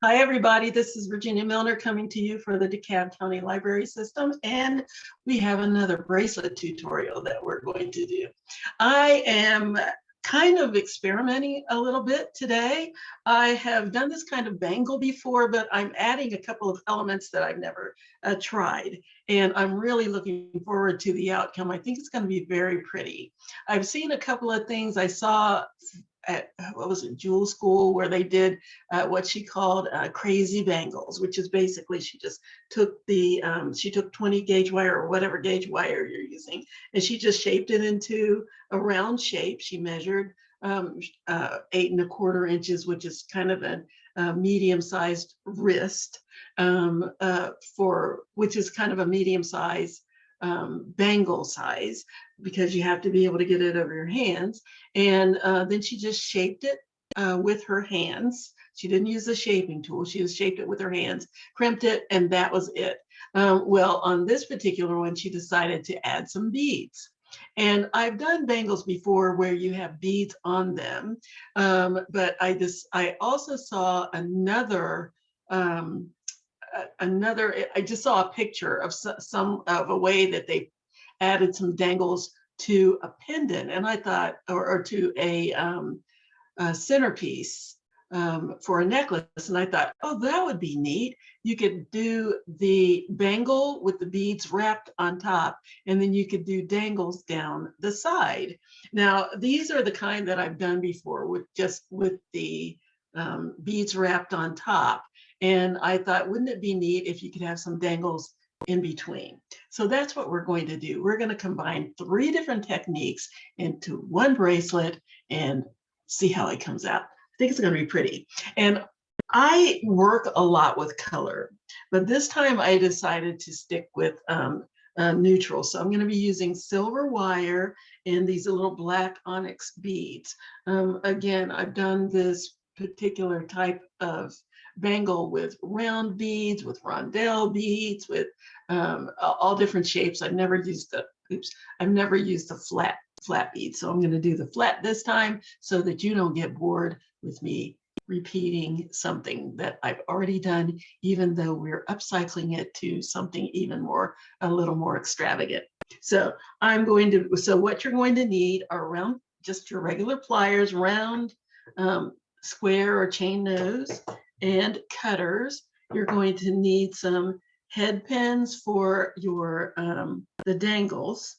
Hi, everybody. This is Virginia Milner coming to you for the DeKalb County Library System, and we have another bracelet tutorial that we're going to do. I am kind of experimenting a little bit today. I have done this kind of bangle before, but I'm adding a couple of elements that I've never tried, and I'm really looking forward to the outcome. I think it's going to be very pretty. I've seen a couple of things. I saw at what was it, Jewel School, where they did what she called crazy bangles, which is basically she just took she took 20 gauge wire or whatever gauge wire you're using, and she just shaped it into a round shape. She measured 8¼ inches, which is kind of a medium-sized wrist, which is kind of a medium-sized bangle size, because you have to be able to get it over your hands. And then she just shaped it with her hands. She didn't use the shaping tool. She just shaped it with her hands, crimped it, and that was it. Well, on this particular one, she decided to add some beads. And I've done bangles before where you have beads on them, but I also saw I just saw a picture of some of a way that they added some dangles to a pendant, and I thought, or to a centerpiece for a necklace, and I thought, oh, that would be neat. You could do the bangle with the beads wrapped on top, and then you could do dangles down the side. Now, these are the kind that I've done before with the beads wrapped on top. And I thought, wouldn't it be neat if you could have some dangles in between? So that's what we're going to do. We're going to combine 3 different techniques into one bracelet and see how it comes out. I think it's going to be pretty. And I work a lot with color, but this time I decided to stick with neutral. So I'm going to be using silver wire and these little black onyx beads. Again, I've done this particular type of bangle with round beads, with rondelle beads, with all different shapes. I've never used the flat bead. So I'm going to do the flat this time so that you don't get bored with me repeating something that I've already done, even though we're upcycling it to something a little more extravagant. So what you're going to need are just your regular pliers, round, square or chain nose, and cutters. You're going to need some head pins for your the dangles.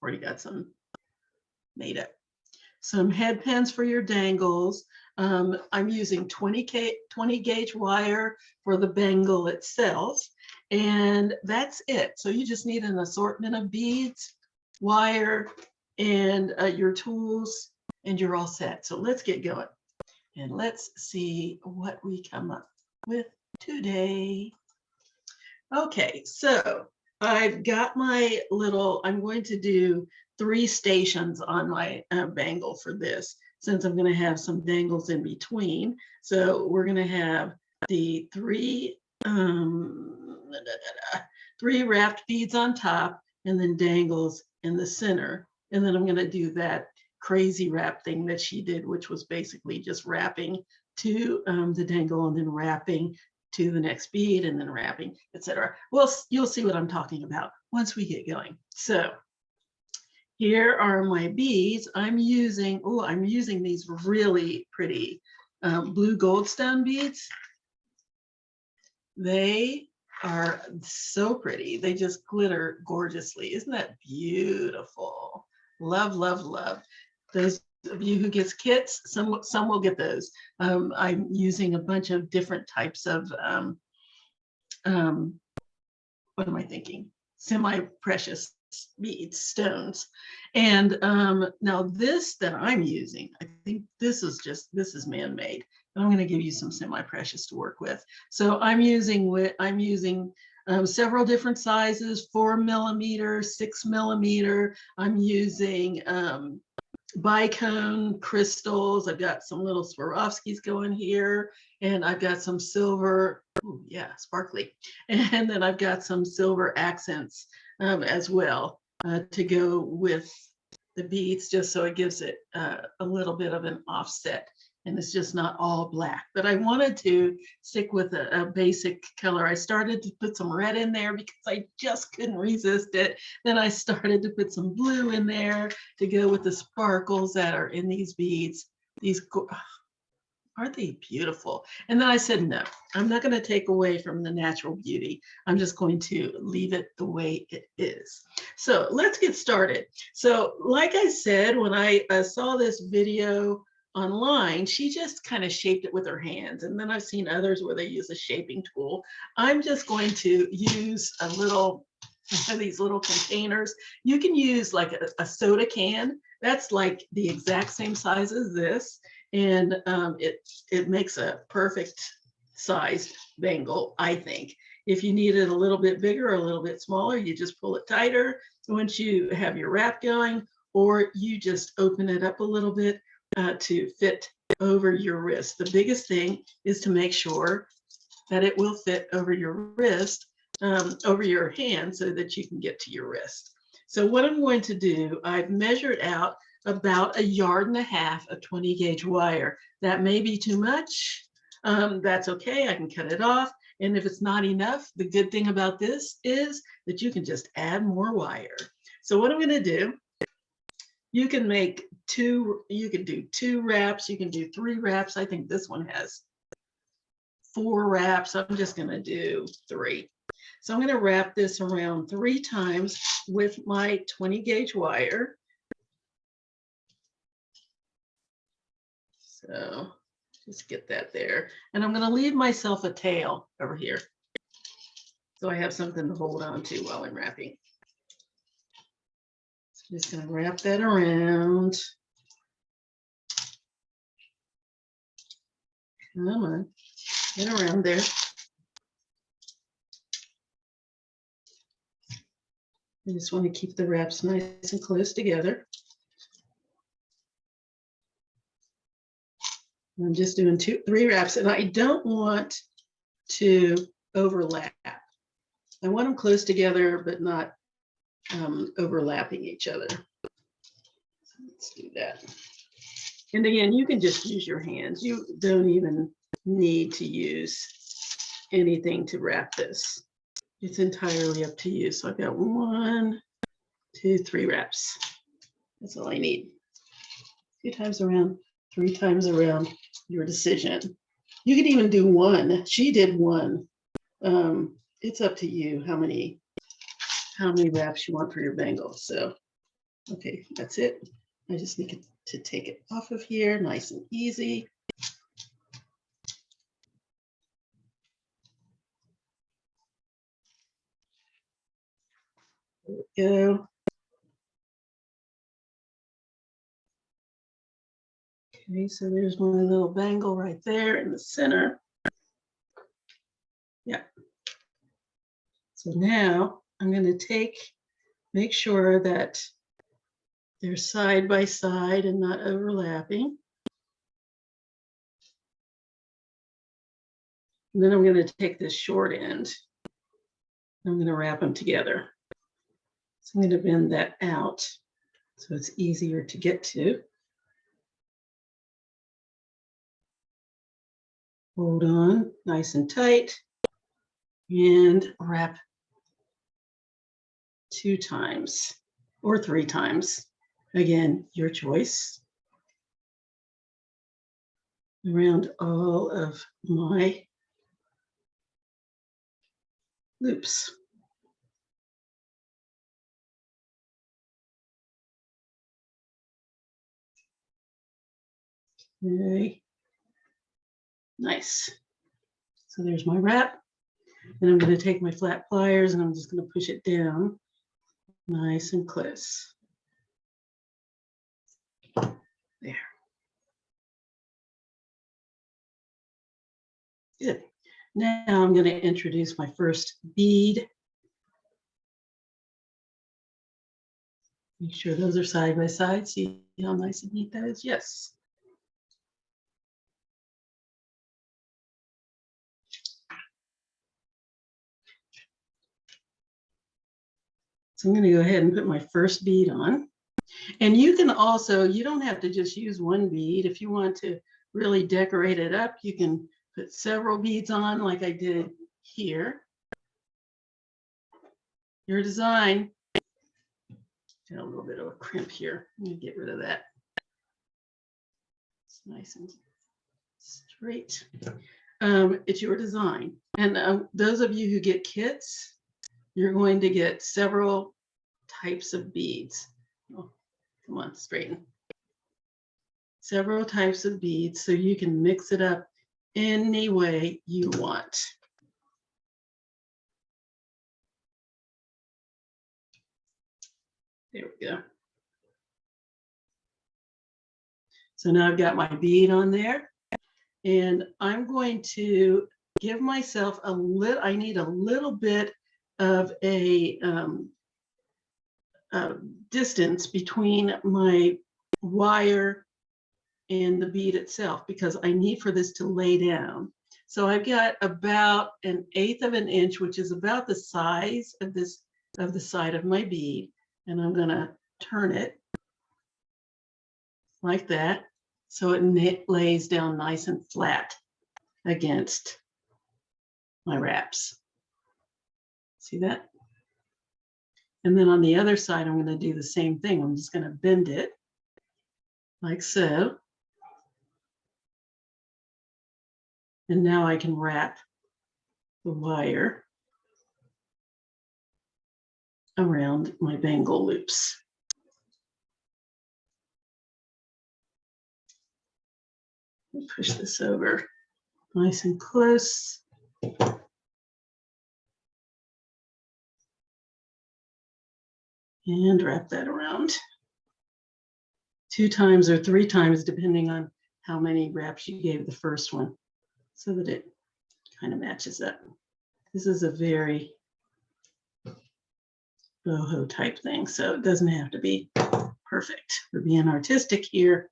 Already got some made up. Some head pins for your dangles. I'm using 20 gauge wire for the bangle itself, and that's it. So you just need an assortment of beads, wire, and your tools, and you're all set. So let's get going. And let's see what we come up with today. Okay, so I've got I'm going to do 3 stations on my bangle for this, since I'm going to have some dangles in between. So we're going to have the 3 wrapped beads on top, and then dangles in the center. And then I'm going to do that crazy wrap thing that she did, which was basically just wrapping to the dangle and then wrapping to the next bead and then wrapping, etc. Well, you'll see what I'm talking about once we get going. So here are my beads. I'm using these really pretty blue goldstone beads. They are so pretty. They just glitter gorgeously. Isn't that beautiful? Love, love, love. Those of you who gets kits, some will get those. I'm using a bunch of different types of what am I thinking? Semi-precious beads, stones. And now this that I'm using, I think this is man-made. I'm going to give you some semi-precious to work with. So I'm using several different sizes: 4 millimeter, 6 millimeter. I'm using bicone crystals. I've got some little Swarovskis going here, and I've got some silver, sparkly, and then I've got some silver accents as well to go with the beads just so it gives it a little bit of an offset and it's just not all black. But I wanted to stick with a basic color. I started to put some red in there because I just couldn't resist it. Then I started to put some blue in there to go with the sparkles that are in these beads. These aren't they beautiful? And then I said, no, I'm not going to take away from the natural beauty. I'm just going to leave it the way it is. So let's get started. So like I said, when I saw this video online, she just kind of shaped it with her hands. And then I've seen others where they use a shaping tool. I'm just going to use a little, these little containers. You can use like a soda can. That's like the exact same size as this. And it makes a perfect sized bangle, I think. If you need it a little bit bigger or a little bit smaller, you just pull it tighter once you have your wrap going, or you just open it up a little bit to fit over your wrist. The biggest thing is to make sure that it will fit over your wrist, over your hand, so that you can get to your wrist. So what I'm going to do, I've measured out about 1.5 yards of 20 gauge wire. That may be too much. That's okay, I can cut it off. And if it's not enough, the good thing about this is that you can just add more wire. So what I'm gonna do, you can make you can do 2 wraps, you can do 3 wraps. I think this one has 4 wraps. I'm just gonna do 3. So I'm gonna wrap this around 3 times with my 20 gauge wire. So just get that there. And I'm going to leave myself a tail over here, so I have something to hold on to while I'm wrapping. So I'm just going to wrap that around. Come on, get around there. I just want to keep the wraps nice and close together. I'm just doing 3 wraps, and I don't want to overlap. I want them close together, but not overlapping each other. So let's do that. And again, you can just use your hands. You don't even need to use anything to wrap this. It's entirely up to you. So I've got 1, 2, 3 wraps. That's all I need. 2 times around, 3 times around, your decision. You could even do 1. She did 1. It's up to you how many wraps you want for your bangle. So, okay, that's it. I just need to take it off of here, nice and easy. There we go. Okay, so there's my little bangle right there in the center. Yeah. So now I'm going to make sure that they're side by side and not overlapping. And then I'm going to take this short end. I'm going to wrap them together. So I'm going to bend that out so it's easier to get to. Hold on nice and tight and wrap 2 times or 3 times. Again, your choice. Around all of my loops. Okay. Nice. So there's my wrap. And I'm going to take my flat pliers and I'm just going to push it down nice and close. There. Good. Now I'm going to introduce my first bead. Make sure those are side by side. See how nice and neat that is? Yes. So I'm going to go ahead and put my first bead on. And you can also, you don't have to just use one bead. If you want to really decorate it up, you can put several beads on like I did here. Your design. Got a little bit of a crimp here. Let me get rid of that. It's nice and straight. It's your design. And those of you who get kits, you're going to get several types of beads. Oh, come on, straighten. Several types of beads so you can mix it up any way you want. There we go. So now I've got my bead on there, and I'm going to give myself a little, I need a little bit of a distance between my wire and the bead itself, because I need for this to lay down. So I've got about 1/8 of an inch, which is about the size of this, of the side of my bead. And I'm gonna turn it like that, so it lays down nice and flat against my wraps. See that? And then on the other side, I'm gonna do the same thing. I'm just gonna bend it like so. And now I can wrap the wire around my bangle loops. Push this over nice and close. And wrap that around 2 times or 3 times, depending on how many wraps you gave the first one, so that it kind of matches up. This is a very boho type thing, so it doesn't have to be perfect. We're being artistic here.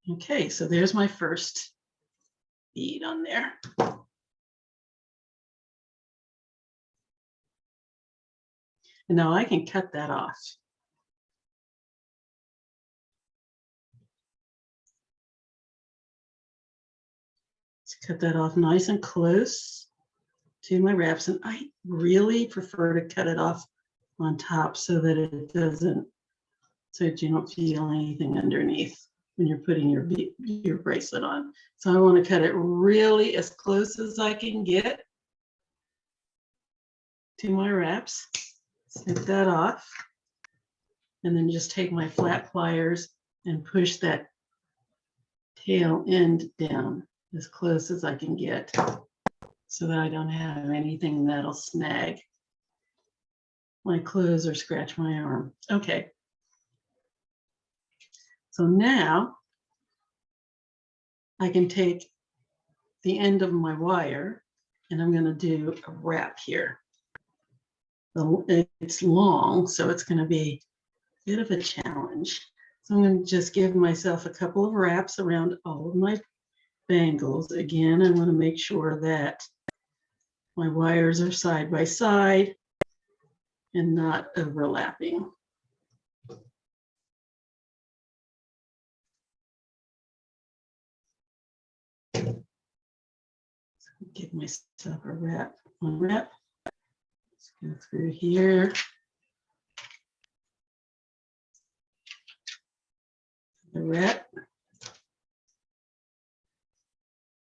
Okay, so there's my first bead on there. And now I can cut that off. Let's cut that off nice and close to my wraps. And I really prefer to cut it off on top so that it doesn't, so that you don't feel anything underneath when you're putting your bracelet on. So I want to cut it really as close as I can get to my wraps. Snip that off, and then just take my flat pliers and push that tail end down as close as I can get, so that I don't have anything that'll snag my clothes or scratch my arm. Okay. So now I can take the end of my wire, and I'm going to do a wrap here. It's long, so it's going to be a bit of a challenge. So I'm going to just give myself a couple of wraps around all of my bangles. Again, I want to make sure that my wires are side by side and not overlapping. Give myself a wrap, one wrap. Let's go through here. The wrap.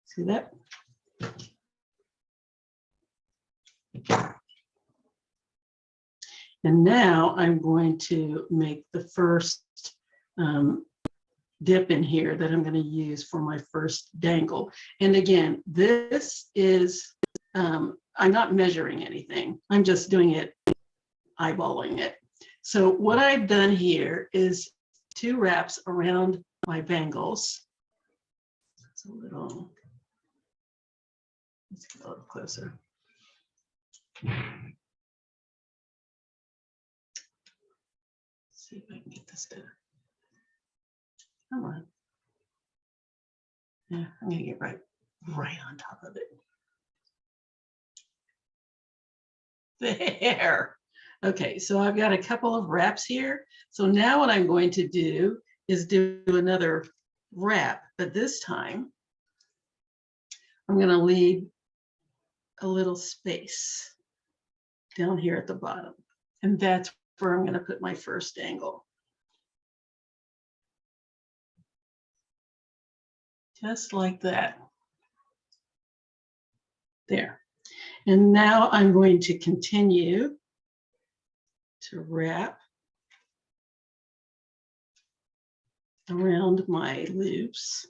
See that? And now I'm going to make the first dip in here that I'm going to use for my first dangle. And again, this is, I'm not measuring anything. I'm just doing it, eyeballing it. So what I've done here is 2 wraps around my bangles. It's a little, let's get a little closer. See if I can get this to, come on. Yeah, I'm gonna get right on top of it. There. Okay, so I've got a couple of wraps here. So now what I'm going to do is do another wrap, but this time I'm going to leave a little space down here at the bottom. And that's where I'm going to put my first angle. Just like that. There. And now I'm going to continue to wrap around my loops.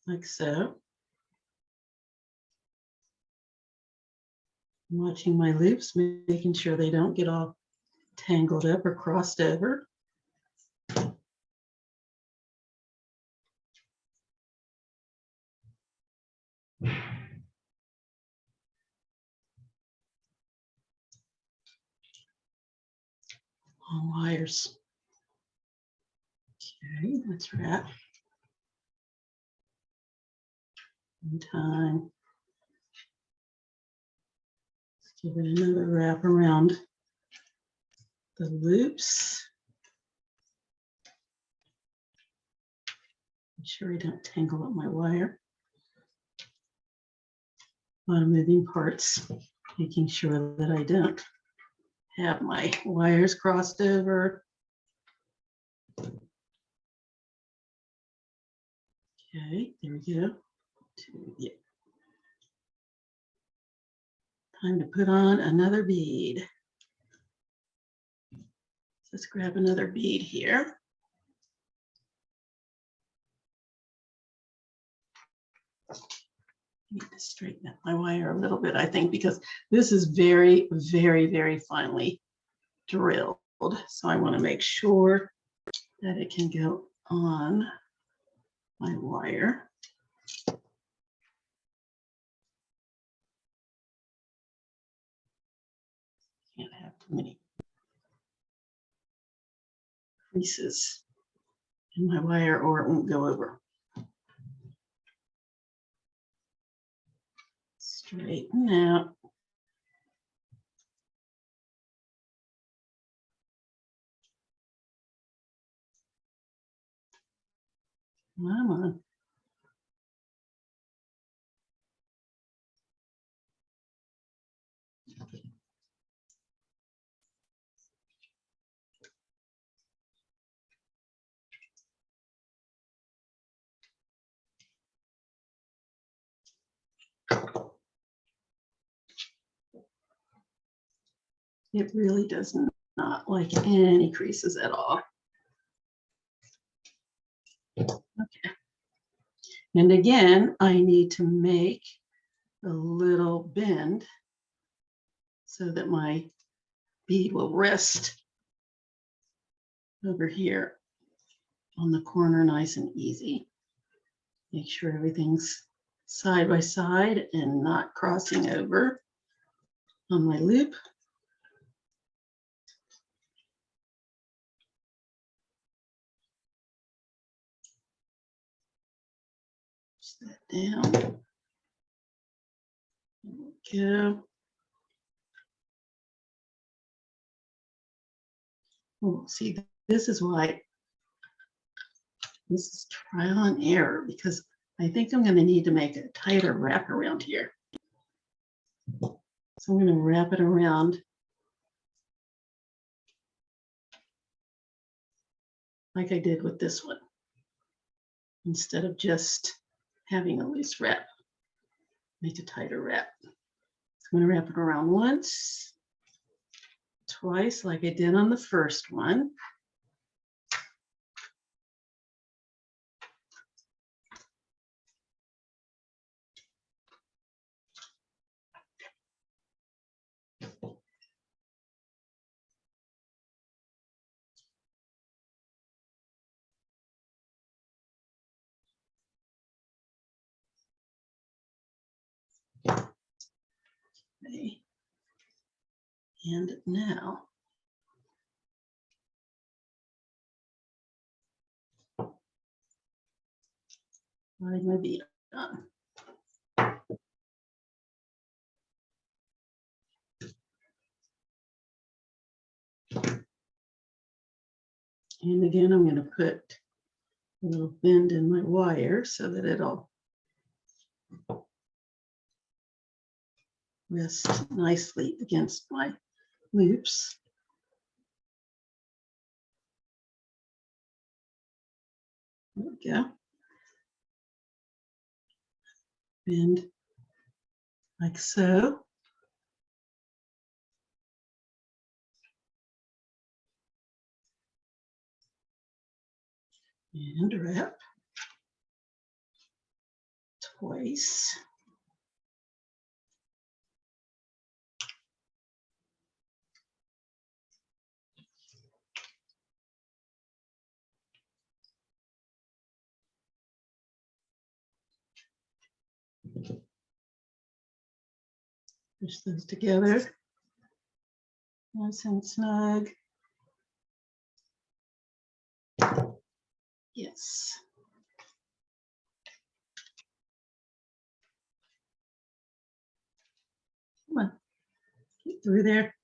Like so. I'm watching my loops, making sure they don't get all tangled up or crossed over. Long wires. Okay, let's wrap. In time. Let's give it another wrap around the loops. Make sure I don't tangle up my wire. A lot of moving parts, making sure that I don't have my wires crossed over. Okay, there we go. Yeah. Time to put on another bead. Let's grab another bead here. I need to straighten up my wire a little bit, I think, because this is very, very, very finely drilled. So I want to make sure that it can go on my wire. Can't have too many creases in my wire or it won't go over. Straighten out. Come on. It really does not like any creases at all. Okay. And again, I need to make a little bend so that my bead will rest over here on the corner nice and easy. Make sure everything's side by side and not crossing over on my loop. Push that down. There we go. Oh, see, this is why this is trial and error, because I think I'm going to need to make a tighter wrap around here. So I'm going to wrap it around like I did with this one, instead of just having a loose wrap. Make a tighter wrap. So I'm going to wrap it around once, twice, like I did on the first one. Okay. And now slide my bead on. And again, I'm going to put a little bend in my wire so that it'll rest nicely against my loops. There we go. Bend like so. And wrap twice. Push those together. Nice and snug. Yes. Come on, get through there.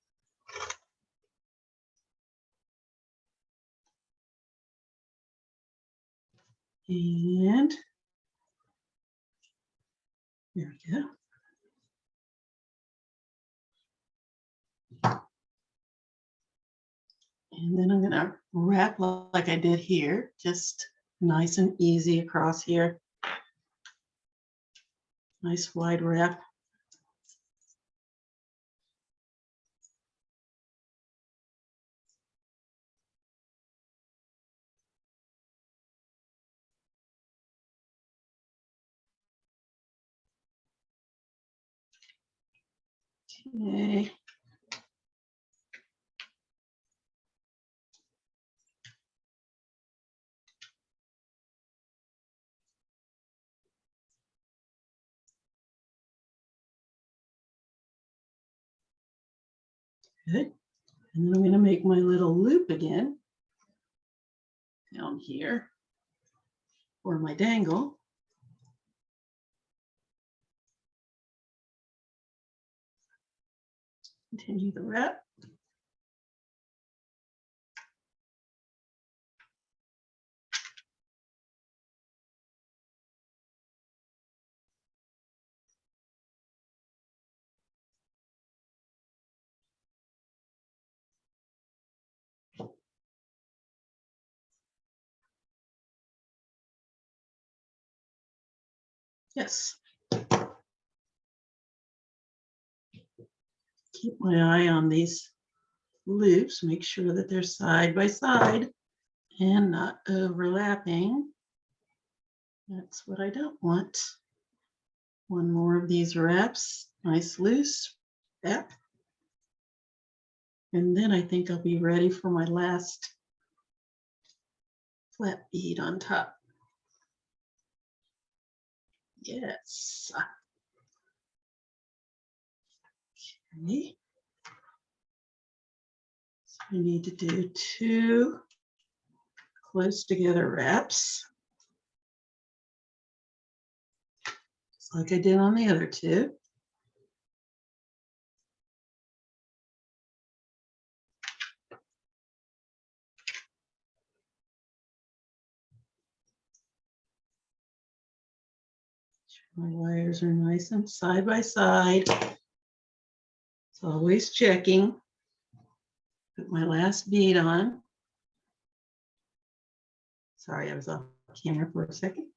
And there we go. And then I'm going to wrap like I did here, just nice and easy across here. Nice wide wrap. Okay. Good. And then I'm going to make my little loop again down here for my dangle. Continue the wrap. Yes. Keep my eye on these loops, make sure that they're side by side and not overlapping. That's what I don't want. One more of these wraps, nice loose wrap. And then I think I'll be ready for my last flat bead on top. Yes. Okay. So I need to do 2 close together wraps, just like I did on the other 2. My wires are nice and side by side. It's always checking. Put my last bead on. Sorry, I was off camera for a second.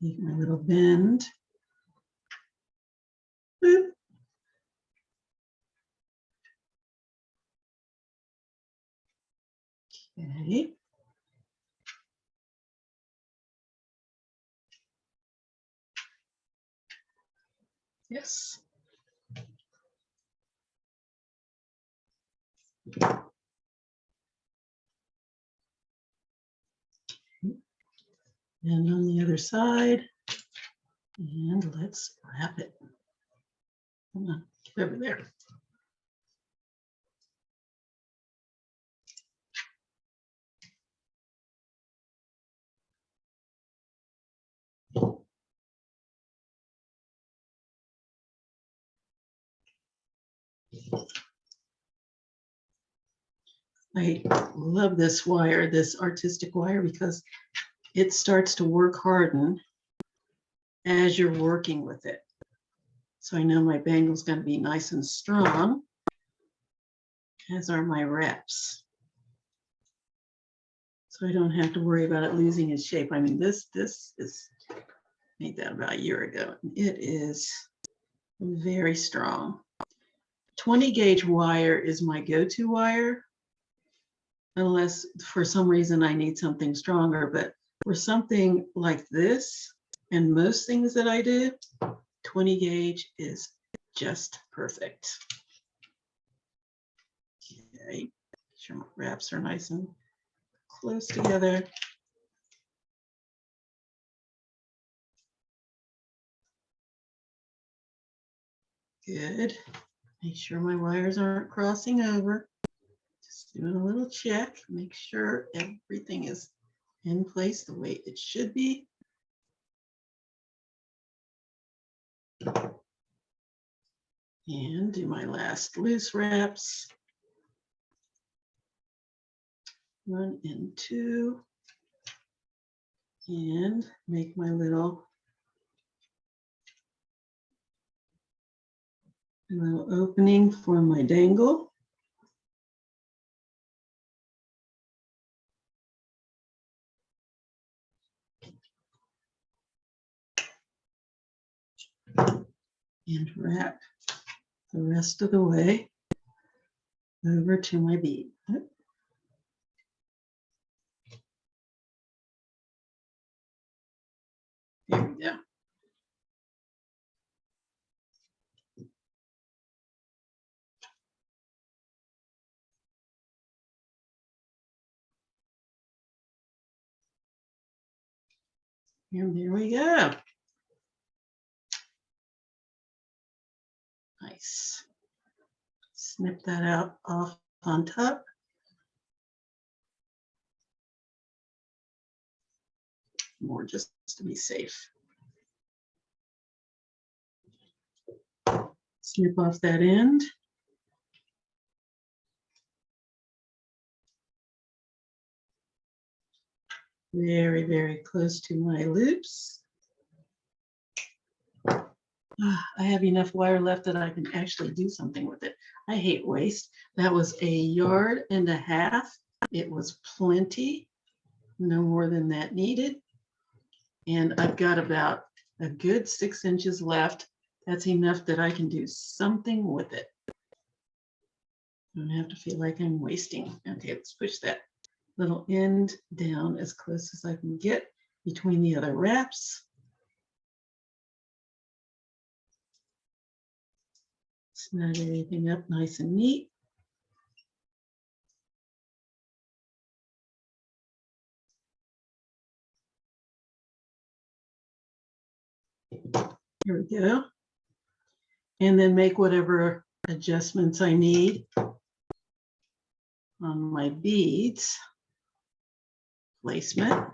Make my little bend. Boop. Okay. Yes. And on the other side. And let's wrap it. Come on, get over there. I love this wire, this artistic wire, because it starts to work harden as you're working with it. So I know my bangle's going to be nice and strong, as are my wraps. So I don't have to worry about it losing its shape. I mean, this is made that about a year ago. It is very strong. 20 gauge wire is my go-to wire, unless for some reason I need something stronger. But for something like this and most things that I do, 20 gauge is just perfect. Okay, make sure my wraps are nice and close together. Good. Make sure my wires aren't crossing over. Just doing a little check, make sure everything is in place the way it should be. And do my last loose wraps. 1 and 2. And make my little opening for my dangle. And wrap the rest of the way over to my bead. There we go. And there we go. Nice. Snip that out off on top. More just to be safe. Snip off that end. Very, very close to my loops. I have enough wire left that I can actually do something with it. I hate waste. That was 1.5 yards. It was plenty, no more than that needed. And I've got about a good 6 inches left. That's enough that I can do something with it. I don't have to feel like I'm wasting. Okay, let's push that little end down as close as I can get between the other wraps. Snug everything up nice and neat. Here we go. And then make whatever adjustments I need on my beads placement.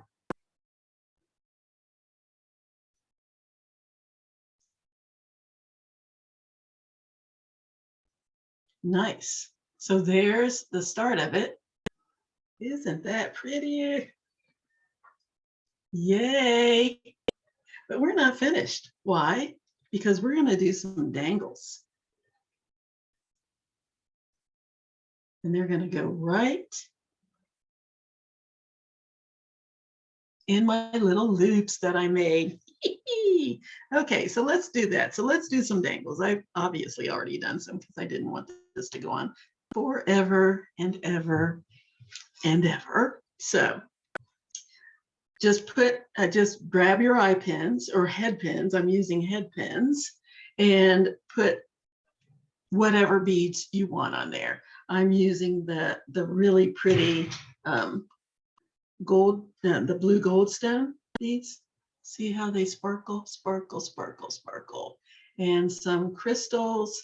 Nice. So there's the start of it. Isn't that pretty? Yay. But we're not finished. Why? Because we're going to do some dangles. And they're going to go right in my little loops that I made. Okay, so let's do that. So let's do some dangles. I've obviously already done some because I didn't want this to go on forever and ever and ever. So just grab your eye pins or head pins. I'm using head pins, and put whatever beads you want on there. I'm using the really pretty gold, the blue goldstone beads. See how they sparkle, sparkle, sparkle, sparkle. And some crystals.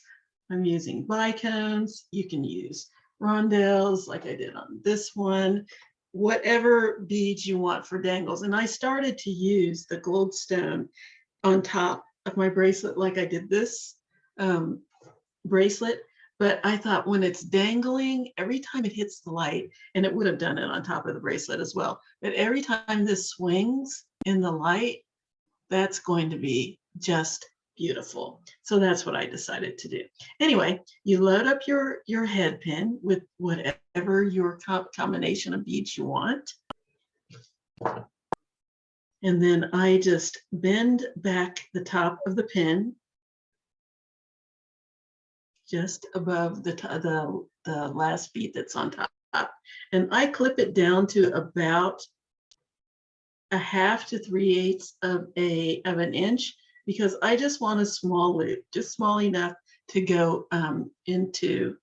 I'm using bicones. You can use rondelles like I did on this one. Whatever beads you want for dangles. And I started to use the goldstone on top of my bracelet like I did this bracelet. But I thought when it's dangling, every time it hits the light, and it would have done it on top of the bracelet as well, but every time this swings in the light, that's going to be just beautiful. So that's what I decided to do. Anyway, you load up your head pin with whatever your combination of beads you want. And then I just bend back the top of the pin just above the last bead that's on top. And I clip it down to about 1/2 to 3/8 of an inch, because I just want a small loop, just small enough to go into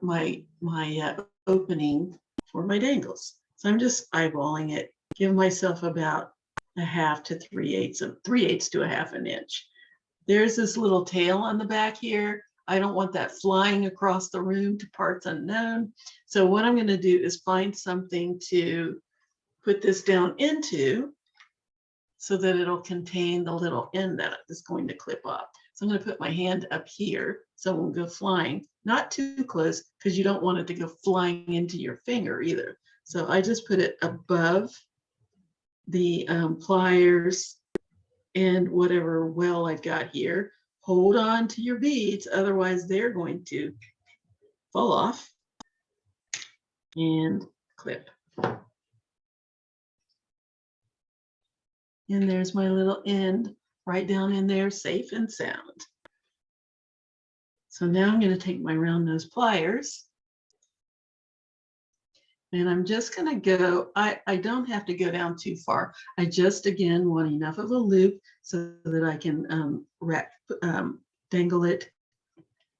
my opening for my dangles. So I'm just eyeballing it, give myself about 1/2 to 3/8 of 3/8 to 1/2 an inch. There's this little tail on the back here. I don't want that flying across the room to parts unknown. So what I'm going to do is find something to put this down into so that it'll contain the little end that is going to clip up. So I'm going to put my hand up here so it won't go flying, not too close because you don't want it to go flying into your finger either. So I just put it above the pliers and whatever well I've got here. Hold on to your beads, otherwise they're going to fall off, and clip. And there's my little end right down in there, safe and sound. So now I'm going to take my round nose pliers, and I'm just going to go, I don't have to go down too far. I just, again, want enough of a loop so that I can dangle it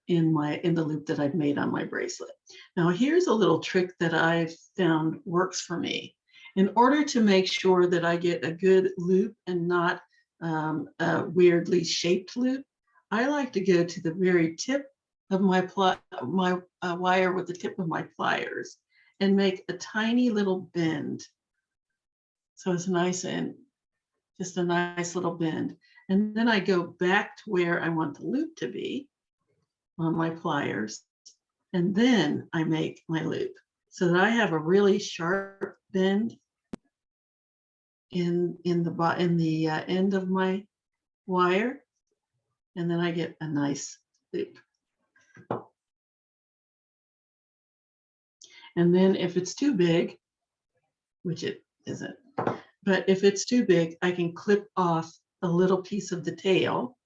in the loop that I've made on my bracelet. Now here's a little trick that I've found works for me. In order to make sure that I get a good loop and not a weirdly shaped loop, I like to go to the very tip of my wire with the tip of my pliers and make a tiny little bend. So it's nice and just a nice little bend. And then I go back to where I want the loop to be on my pliers, and then I make my loop so that I have a really sharp bend in the end of my wire, and then I get a nice loop. And then if it's too big, which it isn't, but if it's too big, I can clip off a little piece of the tail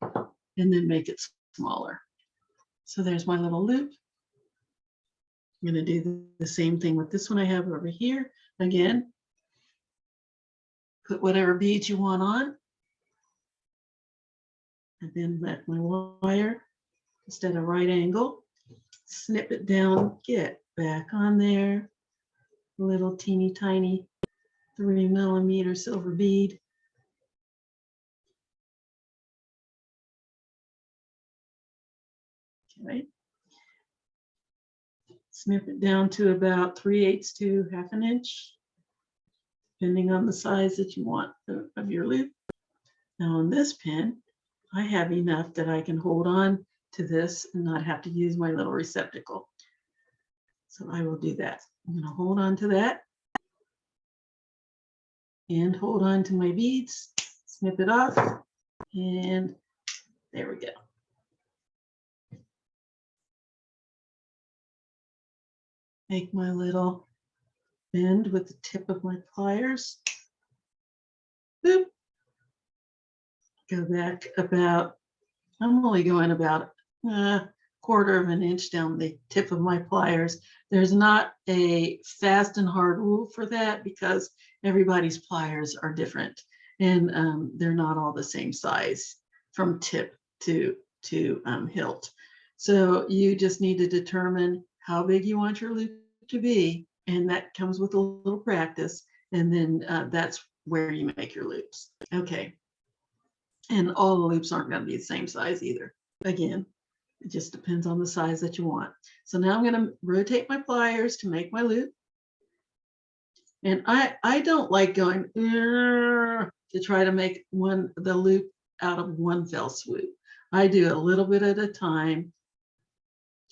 and then make it smaller. So there's my little loop. I'm going to do the same thing with this one I have over here. Again, put whatever beads you want on, and then let my wire just at a right angle, snip it down, get back on there, little teeny tiny 3mm silver bead. Okay. Snip it down to about 3/8 to 1/2 an inch, depending on the size that you want of your loop. Now on this pin, I have enough that I can hold on to this and not have to use my little receptacle. So I will do that. I'm going to hold on to that and hold on to my beads, snip it off, and there we go. Make my little bend with the tip of my pliers. Boop. Go back about, I'm only going about a 1/4 of an inch down the tip of my pliers. There's not a fast and hard rule for that because everybody's pliers are different, and they're not all the same size from tip to hilt. So you just need to determine how big you want your loop to be, and that comes with a little practice, and then that's where you make your loops. Okay. And all the loops aren't going to be the same size either. Again, it just depends on the size that you want. So now I'm going to rotate my pliers to make my loop. And I don't like going to try to make the loop out of one fell swoop. I do a little bit at a time,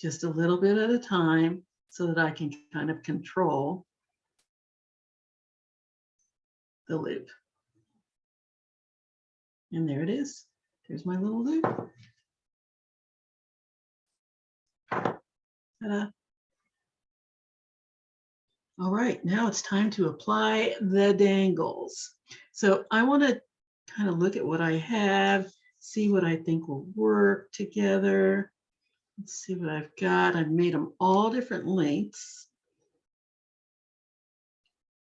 just a little bit at a time, so that I can kind of control the loop. And there it is. There's my little loop. Ta-da. All right, now it's time to apply the dangles. So I want to kind of look at what I have, see what I think will work together. Let's see what I've got. I've made them all different lengths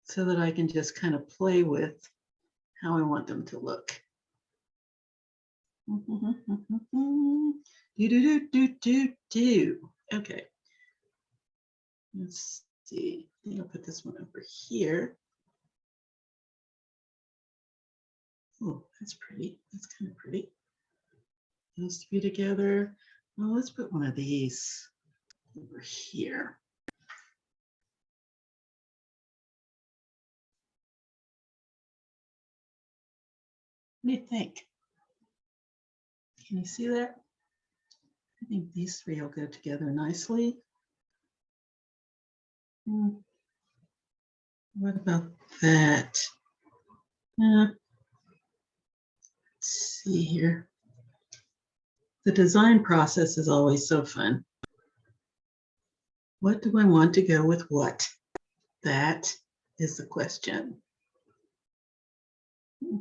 so that I can just kind of play with how I want them to look. Okay. Let's see. I think I'll put this one over here. Oh, that's pretty. That's kind of pretty. Those three together. Well, let's put one of these over here. What do you think? Can you see that? I think these three will go together nicely. What about that? Let's see here. The design process is always so fun. What do I want to go with what? That is the question.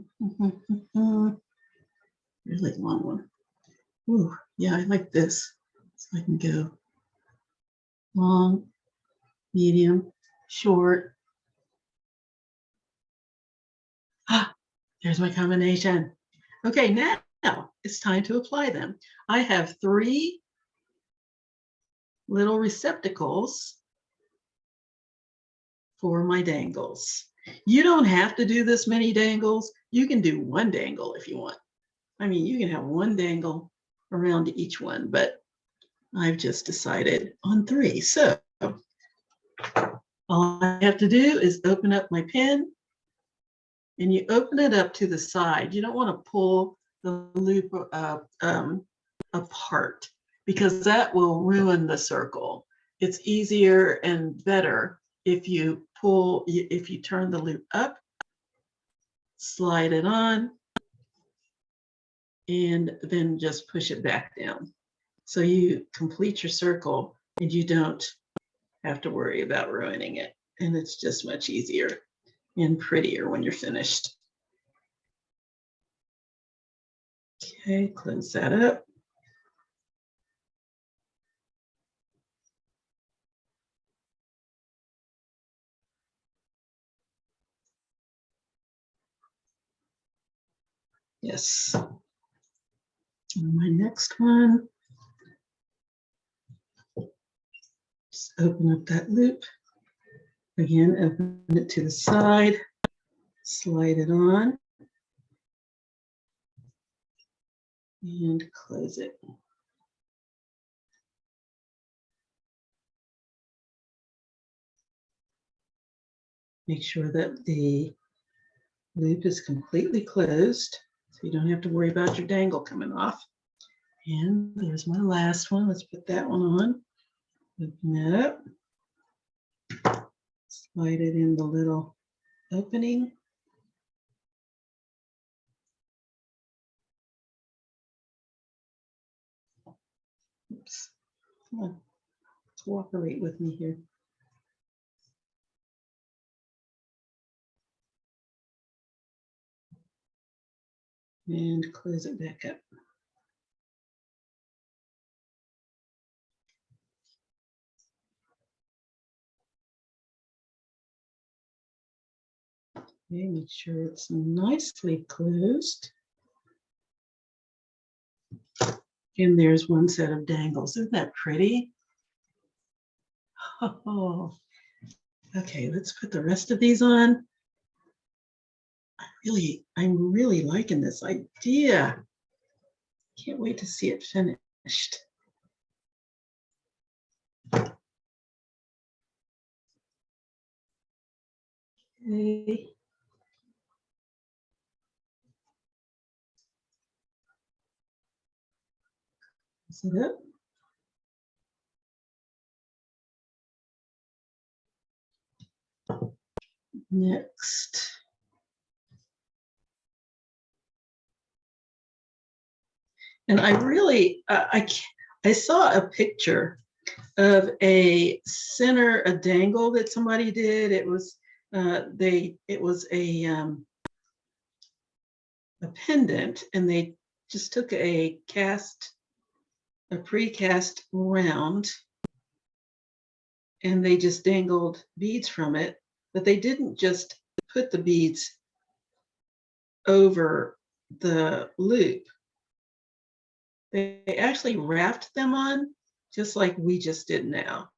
Really long one. Ooh, yeah, I like this. So I can go long, medium, short. Ah, there's my combination. Okay, now it's time to apply them. I have 3 little receptacles for my dangles. You don't have to do this many dangles. You can do 1 dangle if you want. I mean, you can have 1 dangle around each one, but I've just decided on 3. So all I have to do is open up my pin, and you open it up to the side. You don't want to pull the loop apart, because that will ruin the circle. It's easier and better if you turn the loop up, slide it on, and then just push it back down. So you complete your circle and you don't have to worry about ruining it. And it's just much easier and prettier when you're finished. Okay, close that up. Yes. And my next one, just open up that loop. Again, open it to the side, slide it on, and close it. Make sure that the loop is completely closed, so you don't have to worry about your dangle coming off. And there's my last one. Let's put that one on. Open that up. Slide it in the little opening. Oops. Come on. Cooperate with me here. And close it back up. Okay, make sure it's nicely closed. And there's one set of dangles. Isn't that pretty? Oh, okay, let's put the rest of these on. I'm really liking this idea. Can't wait to see it finished. Okay. Is it up? Next. And I really, I saw a picture of a dangle that somebody did. It was it was a pendant, and they just took a precast round, and they just dangled beads from it, but they didn't just put the beads over the loop. They actually wrapped them on, just like we just did now.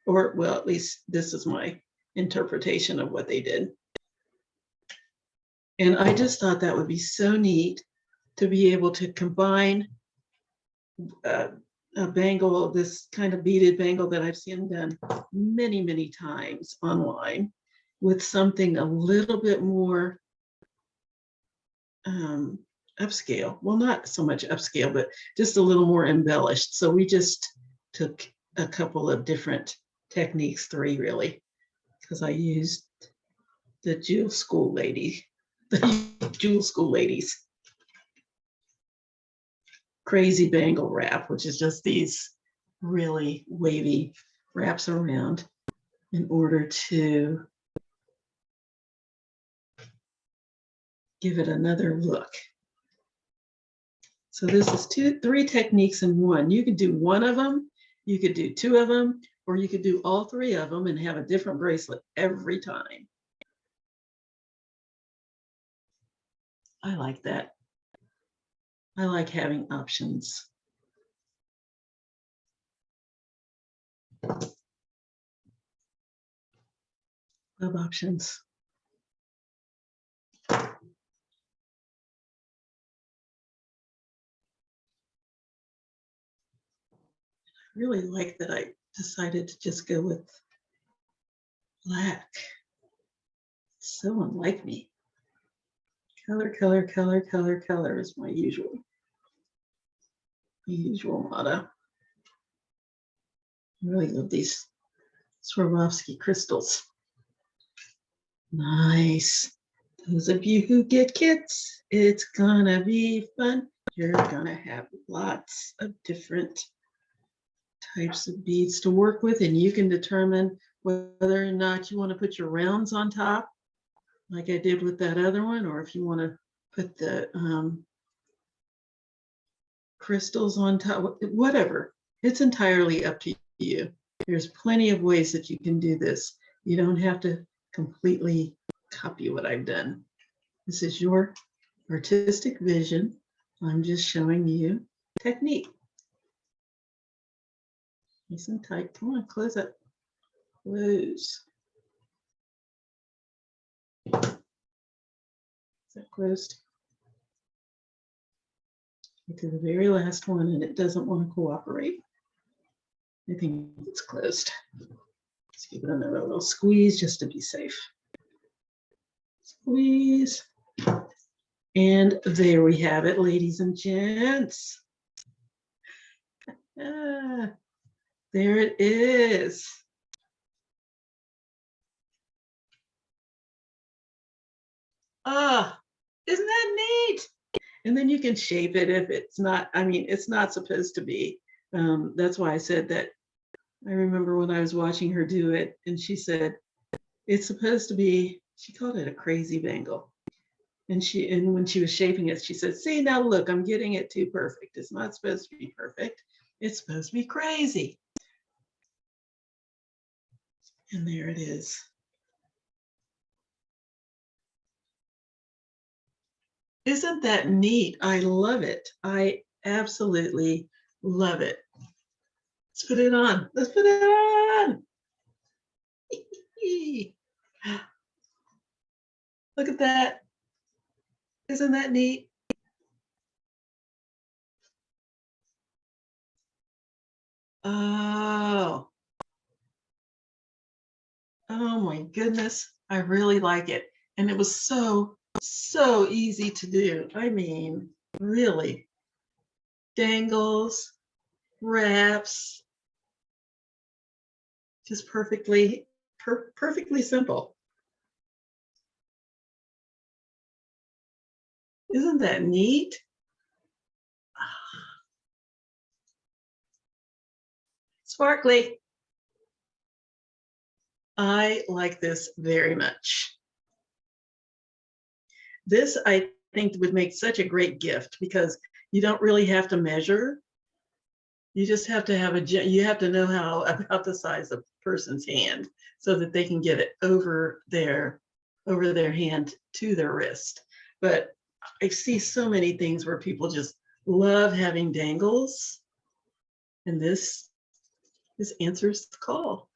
Or, well, at least this is my interpretation of what they did. And I just thought that would be so neat to be able to combine a bangle, this kind of beaded bangle that I've seen done many, many times online, with something a little bit more upscale. Well, not so much upscale, but just a little more embellished. So we just took a couple of different techniques, 3 really, because I used the Jewel School ladies. Crazy bangle wrap, which is just these really wavy wraps around in order to give it another look. So this is 3 techniques in one. You could do one of them, you could do 2 of them, or you could do all 3 of them and have a different bracelet every time. I like that. I like having options. Love options. I really like that I decided to just go with black. So unlike me. Color, color, color, color, color is my usual motto. I really love these Swarovski crystals. Nice. Those of you who get kits, it's gonna be fun. You're gonna have lots of different types of beads to work with, and you can determine whether or not you want to put your rounds on top, like I did with that other one, or if you want to put the crystals on top, whatever. It's entirely up to you. There's plenty of ways that you can do this. You don't have to completely copy what I've done. This is your artistic vision. I'm just showing you technique. Nice and tight. Come on, close it. Close. Is that closed? Get to the very last one and it doesn't want to cooperate. I think it's closed. Let's give it another little squeeze just to be safe. Squeeze. And there we have it, ladies and gents. There it is. Ah, isn't that neat? And then you can shape it if it's not, I mean, it's not supposed to be. That's why I said that. I remember when I was watching her do it and she said, it's supposed to be, she called it a crazy bangle. And when she was shaping it, she said, see, now look, I'm getting it too perfect. It's not supposed to be perfect. It's supposed to be crazy. And there it is. Isn't that neat? I love it. I absolutely love it. Let's put it on. Let's put it on. Look at that. Isn't that neat? Oh. Oh my goodness. I really like it. And it was so easy to do. I mean, really. Dangles, wraps. Just perfectly simple. Isn't that neat? Sparkly. I like this very much. This, I think, would make such a great gift because you don't really have to measure. You just have to have you have to know how about the size of a person's hand so that they can get it over their hand to their wrist. But I see so many things where people just love having dangles, and this answers the call.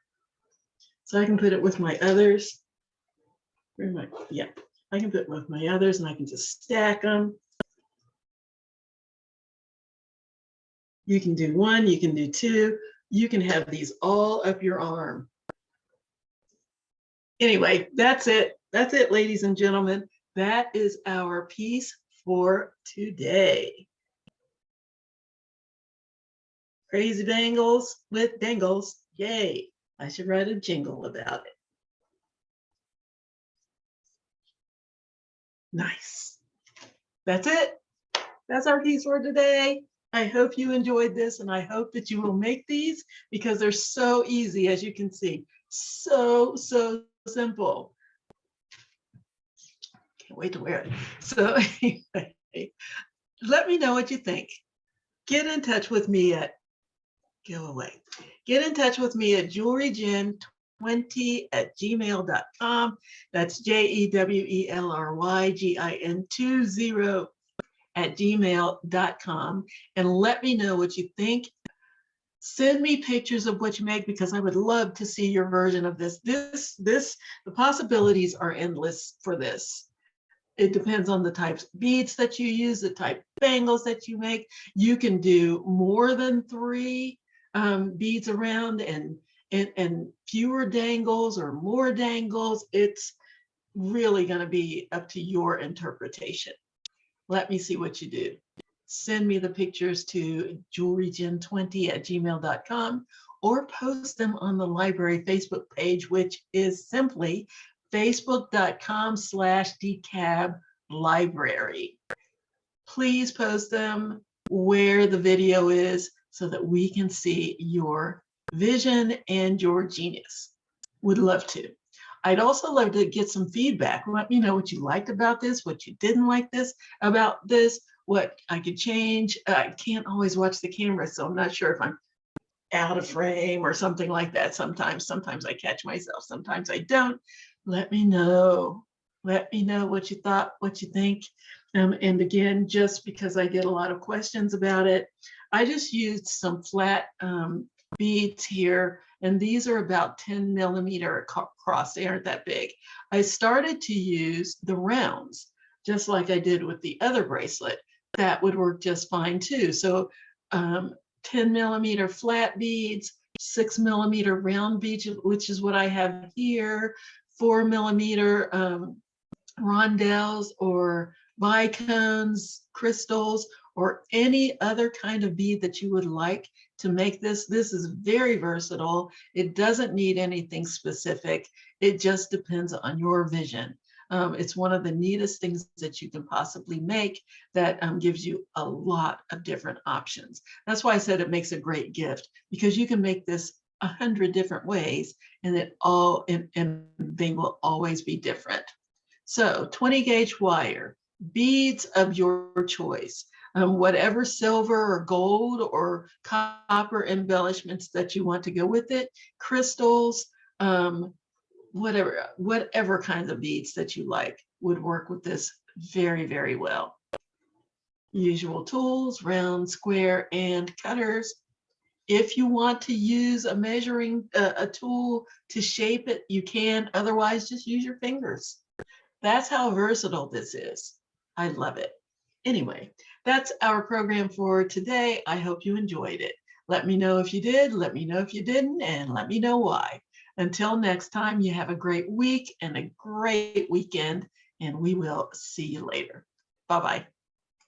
So I can put it with my others. Where am I? Yeah, I can put it with my others, and I can just stack them. You can do one, you can do two. You can have these all up your arm. Anyway, that's it. That's it, ladies and gentlemen. That is our piece for today. Crazy bangles with dangles. Yay. I should write a jingle about it. Nice. That's it. That's our piece for today. I hope you enjoyed this, and I hope that you will make these because they're so easy, as you can see. So simple. Can't wait to wear it. So anyway, let me know what you think. Get in touch with me at giveaway. Get in touch with me at jewelrygin20@gmail.com. That's JEWELRYGIN20@gmail.com. And let me know what you think. Send me pictures of what you make because I would love to see your version of this. The possibilities are endless for this. It depends on the types of beads that you use, the type of bangles that you make. You can do more than 3 beads around and fewer dangles or more dangles. It's really going to be up to your interpretation. Let me see what you do. Send me the pictures to jewelrygin20@gmail.com or post them on the library Facebook page, which is simply facebook.com/DCAB-library. Please post them where the video is so that we can see your vision and your genius. Would love to. I'd also love to get some feedback. Let me know what you liked about this, what you didn't like about this, what I could change. I can't always watch the camera, so I'm not sure if I'm out of frame or something like that. Sometimes I catch myself, sometimes I don't. Let me know. Let me know what you thought, what you think. And again, just because I get a lot of questions about it, I just used some flat beads here, and these are about 10 millimeter across. They aren't that big. I started to use the rounds, just like I did with the other bracelet. That would work just fine too. So 10 millimeter flat beads, 6 millimeter round beads, which is what I have here, 4 millimeter rondelles or bicones, crystals, or any other kind of bead that you would like to make this. This is very versatile. It doesn't need anything specific. It just depends on your vision. It's one of the neatest things that you can possibly make that gives you a lot of different options. That's why I said it makes a great gift, because you can make this 100 different ways, and they will always be different. So 20 gauge wire, beads of your choice, whatever silver or gold or copper embellishments that you want to go with it, crystals, whatever kinds of beads that you like would work with this very, very well. Usual tools, round, square, and cutters. If you want to use a measuring a tool to shape it, you can. Otherwise, just use your fingers. That's how versatile this is. I love it. Anyway, that's our program for today. I hope you enjoyed it. Let me know if you did, let me know if you didn't, and let me know why. Until next time, you have a great week and a great weekend, and we will see you later. Bye-bye.